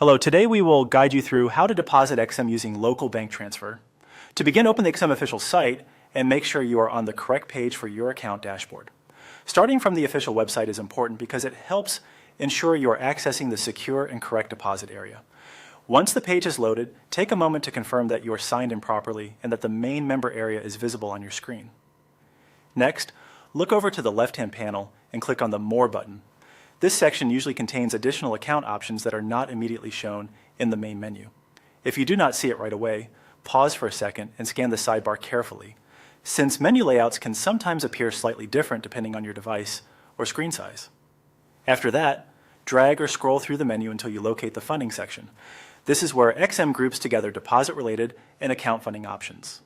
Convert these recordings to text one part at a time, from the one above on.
Hello, today we will guide you through how to deposit XM using local bank transfer. To begin, open the XM official site and make sure you are on the correct page for your account dashboard. Starting from the official website is important because it helps ensure you are accessing the secure and correct deposit area. Once the page is loaded, take a moment to confirm that you are signed in properly and that the main member area is visible on your screen. Next, look over to the left-hand panel and click on the More button. This section usually contains additional account options that are not immediately shown in the main menu. If you do not see it right away, pause for a second and scan the sidebar carefully, since menu layouts can sometimes appear slightly different depending on your device or screen size. After that, drag or scroll through the menu until you locate the funding section. This is where XM groups together deposit-related and account funding options.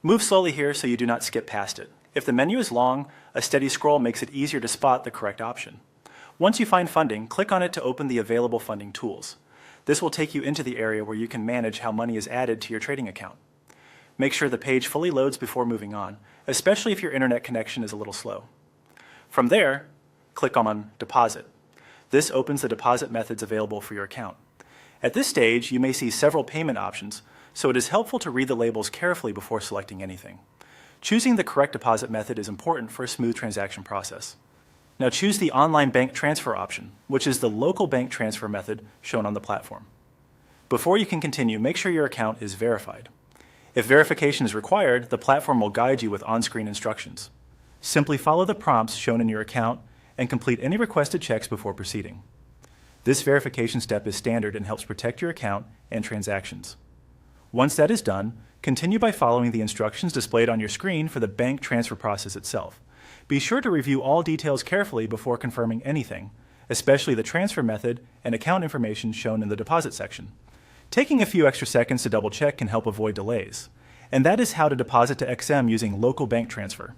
Move slowly here so you do not skip past it. If the menu is long, a steady scroll makes it easier to spot the correct option. Once you find funding, click on it to open the available funding tools. This will take you into the area where you can manage how money is added to your trading account. Make sure the page fully loads before moving on, especially if your internet connection is a little slow. From there, click on Deposit. This opens the deposit methods available for your account. At this stage, you may see several payment options, so it is helpful to read the labels carefully before selecting anything. Choosing the correct deposit method is important for a smooth transaction process. Now choose the online bank transfer option, which is the local bank transfer method shown on the platform. Before you can continue, make sure your account is verified. If verification is required, the platform will guide you with on-screen instructions. Simply follow the prompts shown in your account and complete any requested checks before proceeding. This verification step is standard and helps protect your account and transactions. Once that is done, continue by following the instructions displayed on your screen for the bank transfer process itself. Be sure to review all details carefully before confirming anything, especially the transfer method and account information shown in the deposit section. Taking a few extra seconds to double check can help avoid delays. And that is how to deposit to XM using local bank transfer.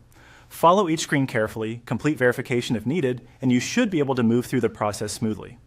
Follow each screen carefully, complete verification if needed, and you should be able to move through the process smoothly.